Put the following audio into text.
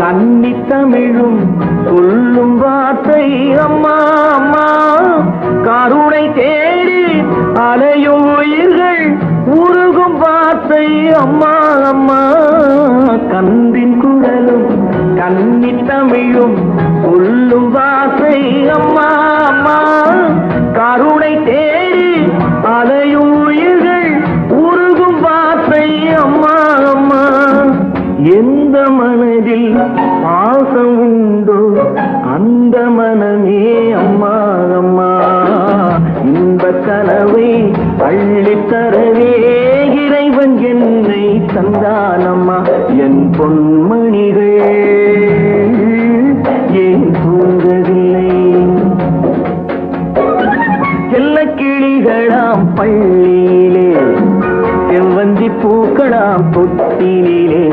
கன்னி தமிழும் சொல்லும் வார்த்தை அம்மா அம்மா. கருணை தேடி அலையும் உயிர்கள் உருகும் வார்த்தை அம்மா அம்மா. கன்றின் குழலும் கன்னி தமிழும் சொல்லும் வார்த்தை அம்மா அம்மா. கருணை தேடி அலையும் உயிர்கள் உருகும் வார்த்தை அம்மா அம்மா. எந்த மனதில் பாசம் உண்டோ அந்த மனமே அம்மா அம்மா. இன்ப கனவை அள்ளித்தரவே இறைவன் என்னை தந்தானம்மா. என் பொன்மணிகள் ஏன் தூங்கவில்லை? செல்ல கிளிகளாம் பள்ளியிலே செவ்வந்தி பூக்களாம் தொட்டிலே